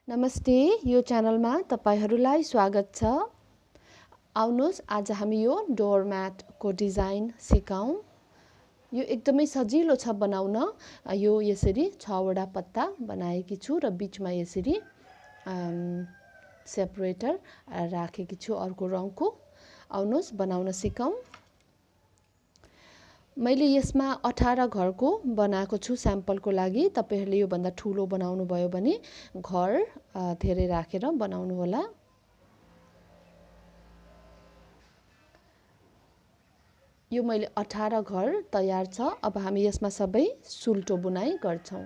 नमस्ते, यो च्यानलमा तपाईहरुलाई स्वागत छ। आउनुहोस् आज हामी यो डोरम्याटको डिजाइन सिकौं। यो एकदमै सजिलो छ बनाउन। यो यसरी 6 वटा पत्ता बनाएकी छु र बीचमा यसरी सेपरेटर राखेकी छु अर्को रङको। आउनुहोस् बनाउन सिकौं। मैले यसमा 18 घरको बनाएको छु स्याम्पलको लागि। तपाईहरुले यो भन्दा ठूलो बनाउनु भयो भने घर धेरै राखेर बनाउनु होला। यो मैले 18 घर तयार छ। अब हामी यसमा सबै सुल्टो बुनाई गर्छौं।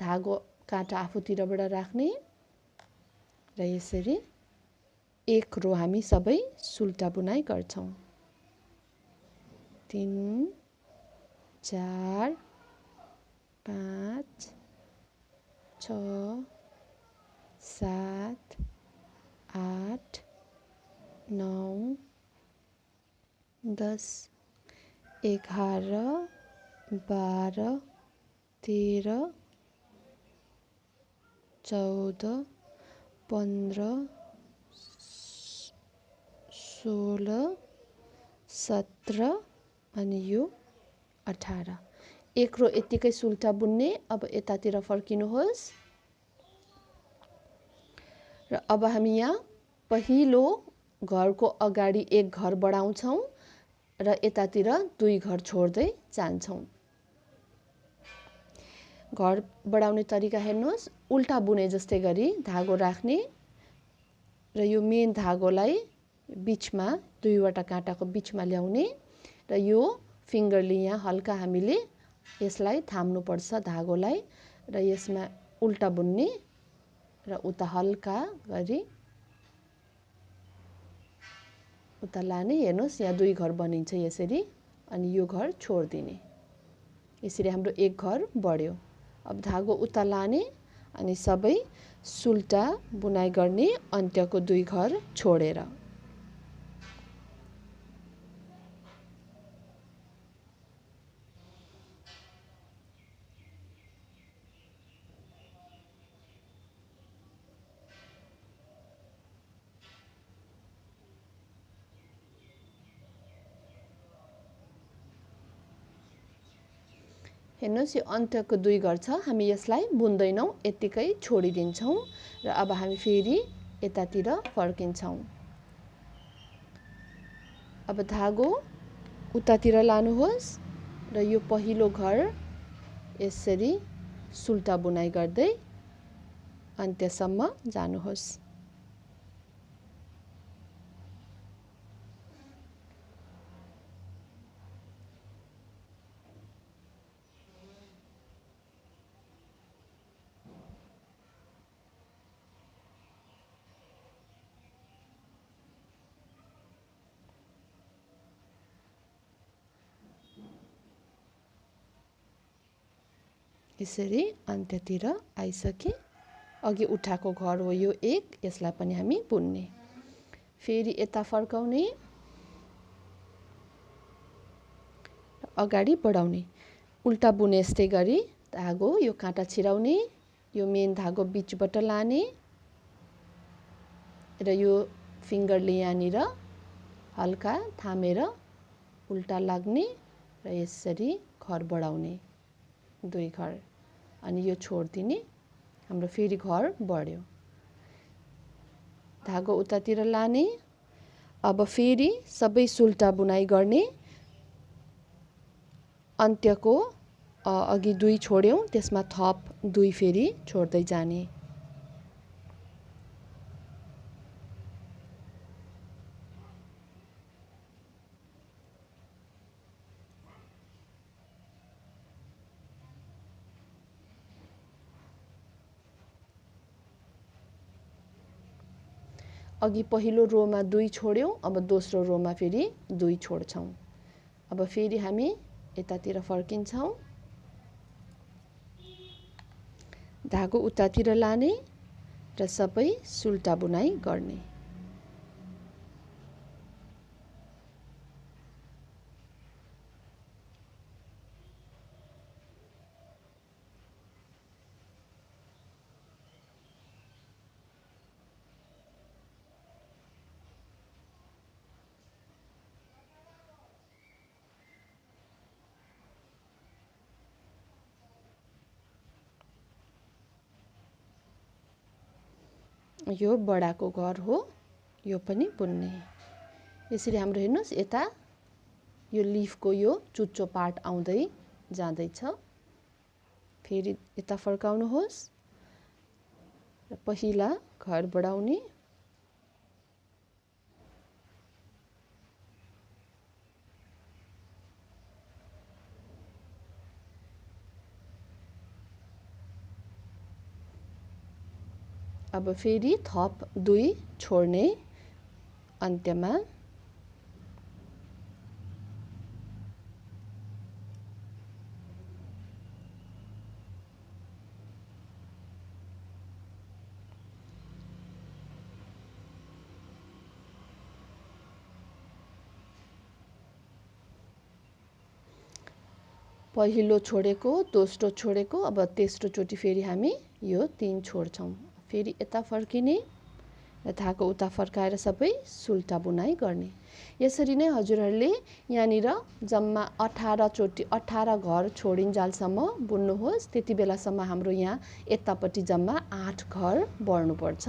धागो काँटा आफूतिरबाट राख्ने र यसरी एक रो हामी सबै सुल्टा बुनाई गर्छौं। 3 4 5 6 7 8 9 10 11 12 13 14 15 16 17 अनि यो 18 एक रो यतिकै सुल्टा बुन्ने। अब यतातिर फर्किनुहोस् र अब हामी यहाँ पहिलो घरको अगाडि एक घर बढाउँछौं र यतातिर दुई घर छोड्दै जान्छौं। घर बढाउने तरिका हेर्नुहोस्। उल्टा बुने जस्तै गरी धागो राख्ने र यो मेन धागोलाई बीचमा दुईवटा काँटाको बीचमा ल्याउने र यो फिंगरले यहाँ हल्का हामीले यसलाई थाम्नु पर्छ धागोलाई र यसमा उल्टा बुन्ने र उता हल्का गरी उता लाने। हेर्नुहोस् यहाँ दुई घर बनिन्छ यसरी अनि यो घर छोड्दिने। यसरी हाम्रो एक घर बढ्यो। अब धागो उता लाने अनि सबै सुल्टा बुनाई गर्ने अन्त्यको दुई घर छोडेर। हेर्नुहोस् यो अन्त्यको दुई घर छ। हामी यसलाई बुन्दैनौं, यतिकै छोडिदिन्छौं र अब हामी फेरि यतातिर फर्किन्छौं। अब धागो उतातिर लानुहोस् र यो पहिलो घर यसरी सुल्टा बुनाई गर्दै अन्त्यसम्म जानुहोस्। यसरी अन्त्यतिर आइसके। अघि उठाएको घर हो यो एक, यसलाई पनि हामी बुन्ने। फेरि यता फर्काउने अगाडि बढाउने। उल्टा बुने जस्तै गरी धागो यो काँटा छिराउने, यो मेन धागो बीचबाट लाने र यो फिंगरले यहाँनिर हल्का थामेर उल्टा लाग्ने र यसरी घर बढाउने दुई घर अनि यो छोड्दिने। हाम्रो फेरि घर बढ्यो। धागो उतातिर लाने। अब फेरि सबै सुल्टा बुनाई गर्ने। अन्त्यको अघि दुई छोड्यौं त्यसमा थप दुई फेरि छोड्दै जाने। अघि पहिलो रोमा दुई छोड्यौं, अब दोस्रो रोमा फेरि दुई छोड्छौं। अब फेरि हामी यतातिर फर्किन्छौं। धागो उतातिर लाने र सबै सुल्टा बुनाई गर्ने। यो बडाको घर हो, यो पनि बुन्ने। यसरी हाम्रो हेर्नुस् यता यो लिफको यो चुच्चो पार्ट आउँदै जाँदैछ। फेरि यता फर्काउनुहोस् र पहिला घर बढाउने, अब फेरि थप 2 छोड्ने अन्त्यमा। पहिलो छोडेको, दोस्रो छोडेको, अब तेस्रो चोटि फेरि हामी यो 3 छोड्छौं। फेरि यता फर्किने र धागो उता फर्काएर सबै सुल्टा बुनाइ गर्ने। यसरी नै हजुरहरूले यहाँनिर जम्मा 18 चोटि 18 घर छोडिन्जालसम्म बुन्नुहोस्। त्यति बेलासम्म हाम्रो यहाँ यतापट्टि जम्मा 8 घर बढ्नुपर्छ।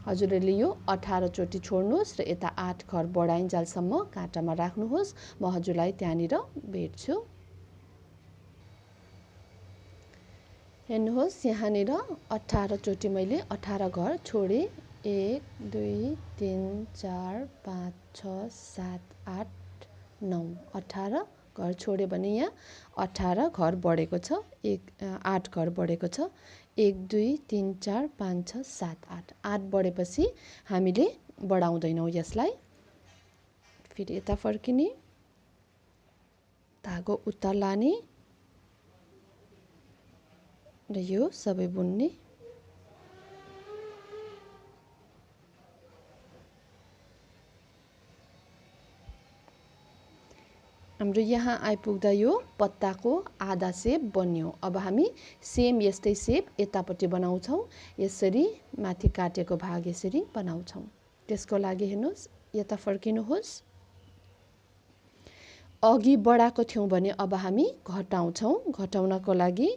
हजुरहरूले यो 18 चोटि छोड्नुहोस् र यता 8 घर बढाइन्जालसम्म काँटामा राख्नुहोस्। म हजुरलाई त्यहाँनिर भेट्छु। हेर्नुहोस् यहाँनिर 18 चोटि मैले 18 घर छोडे। 1 2 3 4 5 6 7 8 9 18 घर छोडे भने यहाँ 18 घर बढेको छ। 8 घर बढेको छ। 1 2 3 4 5 6 7 8 8 बढेपछि हामीले बढाउँदैनौँ यसलाई। फेरि यता फर्किने, धागो उता लाने र यो सबै बुन्ने। हाम्रो यहाँ आइपुग्दा यो पत्ताको आधा सेप बन्यो। अब हामी सेम यस्तै सेप यतापट्टि बनाउँछौँ। यसरी माथि काटेको भाग यसरी बनाउँछौँ। त्यसको लागि हेर्नुहोस् यता फर्किनुहोस्। अघि बढाएको थियौँ भने अब हामी घटाउँछौँ। घटाउनको लागि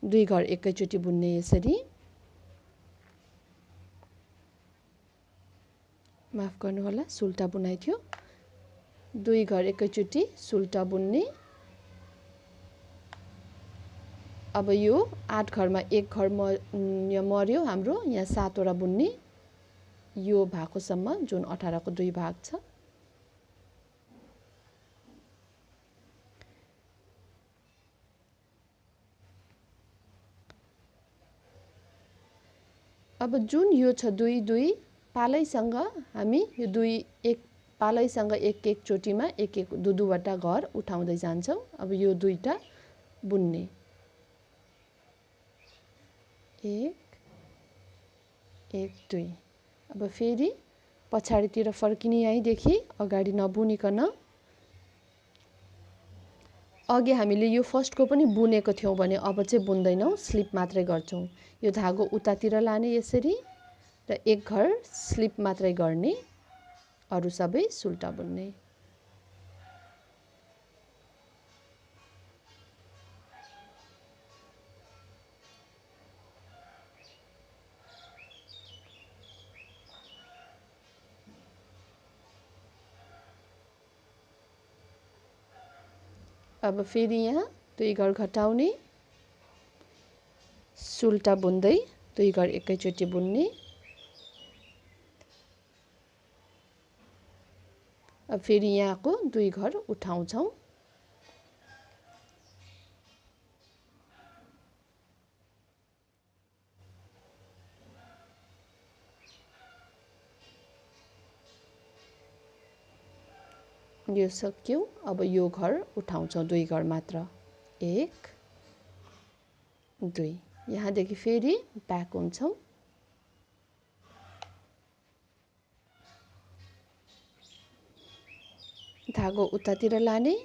2 घर एकैचोटि बुन्ने। यसरी माफ गर्नुहोला, सुल्टा बुनाइ थियो। 2 घर एकैचोटि सुल्टा बुन्ने। अब यो 8 घरमा 1 घर मर्यो हाम्रो। यहाँ 7 वटा बुन्ने यो भागोसम्म जुन 18 को 2 भाग छ। अब जुन यो छ 2 2 पालैसँग हामी यो 2 1 पालैसँग 1 1 चोटिमा 1 1 2 2 वटा घर उठाउँदै जान्छौँ। अब यो 2टा बुन्ने। 1 1 2। अब फेरि पछाडितिर फर्किने। यहीँदेखि अगाडि नबुनिकन अघि हामीले यो फर्स्टको पनि बुनेको थियौँ भने अब चाहिँ बुन्दैनौँ, स्लिप मात्रै गर्छौँ। यो धागो उतातिर लाने यसरी र 1 घर स्लिप मात्रै गर्ने, अरु सबै सुल्टा बुन्ने। अब फेरि यहाँ 2 घर घटाउने, सुल्टा बुन्दै 2 घर एकैचोटि बुन्ने। अब फेरि यहाँको 2 घर उठाउँछौँ। यो सक्यो। अब यो घर उठाउँछौँ 2 घर मात्र। 1 2। यहाँदेखि फेरि ब्याक हुन्छौँ। धागो उतातिर लाने,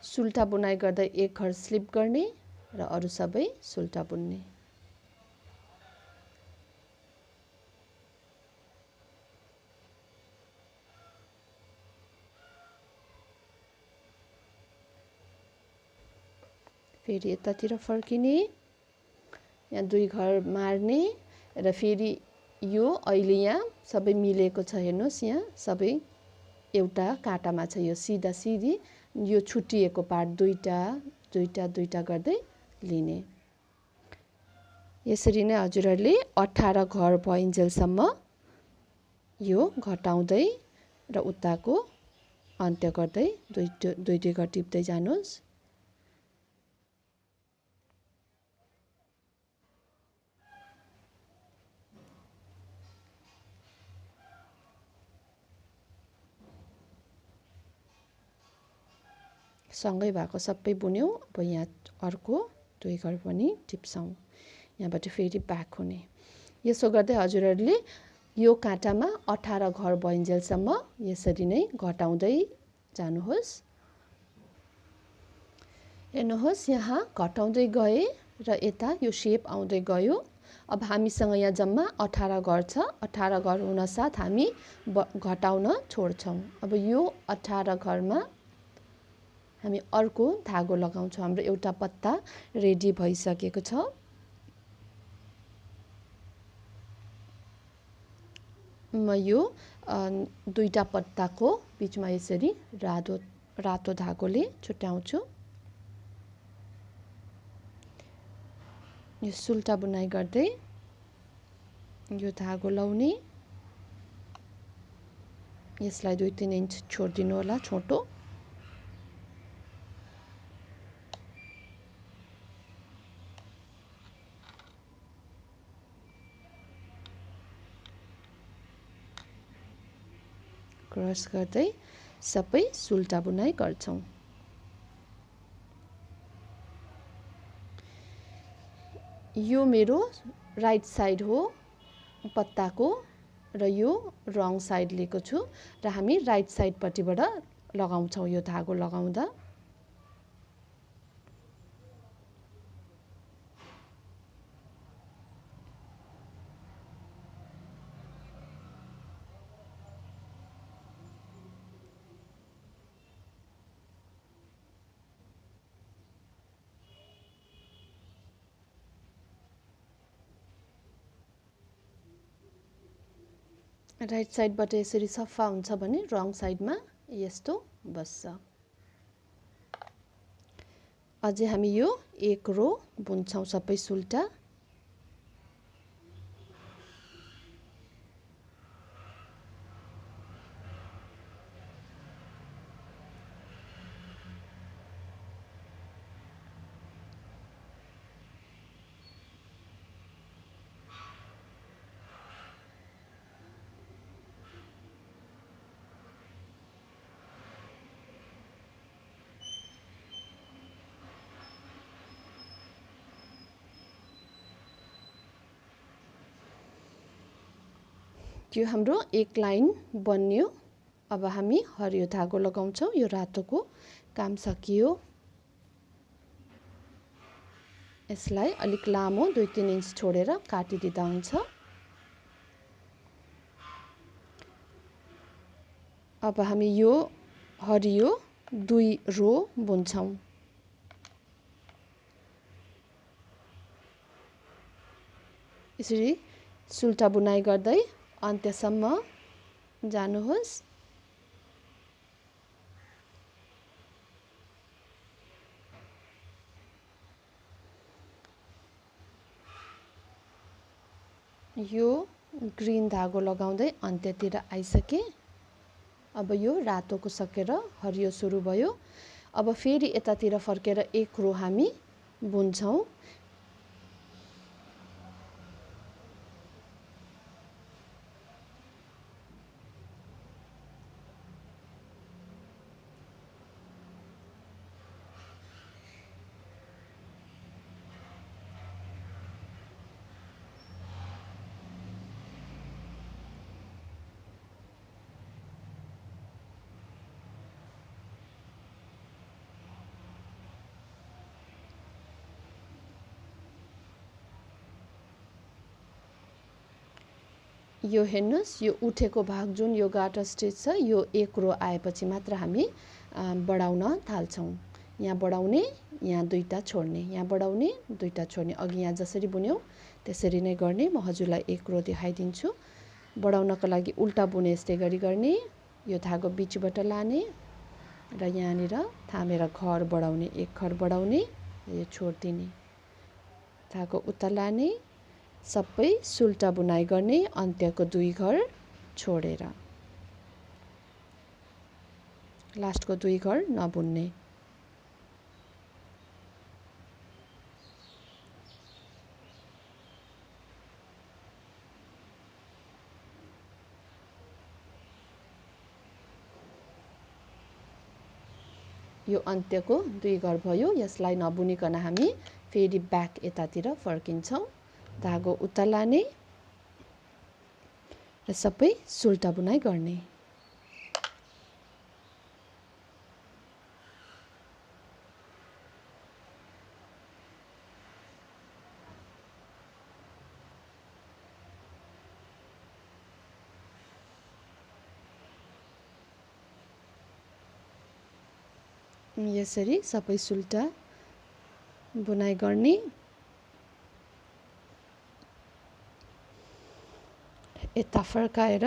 सुल्टा बुनाइ गर्दै 1 घर स्लिप गर्ने र अरु सबै सुल्टा बुन्ने। फेरि यतातिर फर्किने, यहाँ 2 घर मार्ने र फेरि यो अहिले यहाँ सबै मिलेको छ। हेर्नुहोस् यहाँ सबै एउटा काँटामा छ। यो सिधा सिधी यो छुटिएको पार्ट दुईटा दुईटा दुईटा गर्दै लिने। यसरी नै हजुरहरूले 18 घर भइन्जेलसम्म यो घटाउँदै र उताको अन्त्य गर्दै दुई दुई घर टिप्दै जानुहोस्। सँगै भएको सबै बुन्यौँ। अब यहाँ अर्को दुई घर पनि टिप्छौँ। यहाँबाट फेरि ब्याक हुने। यसो गर्दै हजुरहरूले यो काँटामा 18 घर भइन्जेलसम्म यसरी नै घटाउँदै जानुहोस्। हेर्नुहोस् यहाँ घटाउँदै गए र यता यो सेप आउँदै गयो। अब हामीसँग यहाँ जम्मा 18 घर छ। 18 घर हुनसाथ हामी घटाउन छोड्छौँ। अब यो 18 घरमा हामी अर्को धागो लगाउँछौँ। हाम्रो एउटा पत्ता रेडी भइसकेको छ। म यो दुईटा पत्ताको बीचमा यसरी रातो धागोले छुट्याउँछु। यो सुल्टा बुनाइ गर्दै यो धागो लाउने। यसलाई 2-3 इन्च छोडिदिनु होला छोटो। क्रस गर्दै सबै सुल्टा बुनाइ गर्छौँ। यो मेरो राइट साइड हो पत्ताको र यो रङ साइड लिएको छु र हामी राइट साइडपट्टिबाट लगाउँछौँ यो धागो लगाउँदा। राइट साइडबाट यसरी सफा हुन्छ भने रङ साइडमा यस्तो बस्छ। अझै हामी यो एक रो बुन्छौँ सबै सुल्टा। यो हाम्रो एक लाइन बन्यो। अब हामी हरियो धागो लगाउँछौँ। यो रातोको काम सकियो। यसलाई अलिक लामो 2-3 इन्च छोडेर काटिदिँदा हुन्छ। अब हामी यो हरियो 2 रो बुन्छौँ। यसरी सुल्टा बुनाइ गर्दै अन्त्यसम्म जानुहोस्। यो ग्रीन धागो लगाउँदै अन्त्यतिर आइसके। अब यो रातोको सकेर हरियो सुरु भयो। अब फेरि यतातिर फर्केर एक रो हामी बुन्छौँ। यो हेर्नुहोस् यो उठेको भाग जुन यो गाटर स्टिच छ यो एक रो आएपछि मात्र हामी बढाउन थाल्छौँ। यहाँ बढाउने यहाँ दुईटा छोड्ने, यहाँ बढाउने दुईटा छोड्ने। अघि यहाँ जसरी बुन्यौँ त्यसरी नै गर्ने। म हजुरलाई एक रो देखाइदिन्छु। बढाउनको लागि उल्टा बुने यस्तै गरी गर्ने। यो धागो बिचबाट लाने र यहाँनिर थामेर घर बढाउने, एक घर बढाउने, यो छोडिदिने। धागो उता लाने, सबै सुल्टा बुनाइ गर्ने, अन्त्यको 2 घर छोडेर। लास्टको 2 घर नबुन्ने। यो अन्त्यको 2 घर भयो। यसलाई नबुनिकन हामी फेरि ब्याक यतातिर फर्किन्छौँ। धागो उता लाने र सबै सुल्टा बुनाइ गर्ने। यसरी सबै सुल्टा बुनाइ गर्ने। यता फर्काएर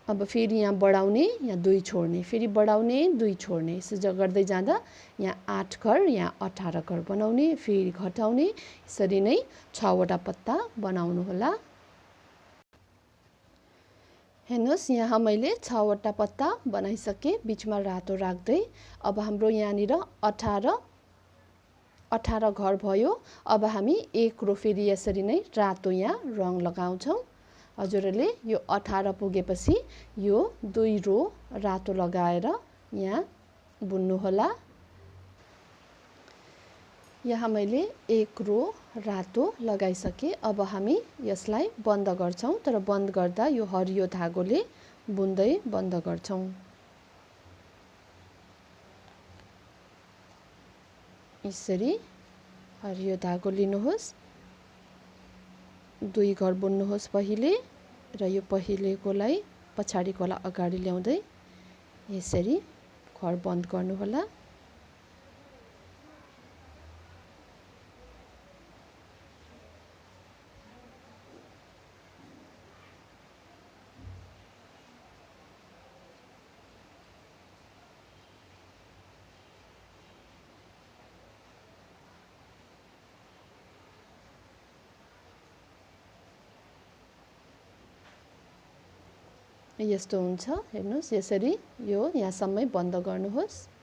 अब फेरि यहाँ बढाउने, यहाँ 2 छोड्ने, फेरि बढाउने, 2 छोड्ने, यसो गर्दै जाँदा यहाँ 8 घर, यहाँ 18 घर बनाउने, फेरि घटाउने। यसरी नै 6 वटा पत्ता बनाउनु होला। हेर्नुहोस्, यहाँ मैले 6 वटा पत्ता बनाइसकेँ, बिचमा रातो राख्दै। अब हाम्रो यहाँनिर 18 घर भयो। अब हामी एक रो फेरि यसरी नै रातो यहाँ रङ लगाउँछौँ। हजुरहरूले यो 18 पुगेपछि यो 2 रो रातो लगाएर यहाँ बुन्नु होला। यहाँ मैले एक रो रातो लगाइसकेँ। अब हामी यसलाई बन्द गर्छौँ, तर बन्द गर्दा यो हरियो धागोले बुन्दै बन्द गर्छौँ। यसरी हरियो धागो लिनुहोस्, 2 घर बुन्नुहोस् पहिले, र यो पहिलेकोलाई पछाडिकोलाई अगाडि ल्याउँदै यसरी घर बन्द गर्नु होला। यस्तो हुन्छ। हेर्नुहोस्, यसरी यो यहाँसम्मै बन्द गर्नुहोस्।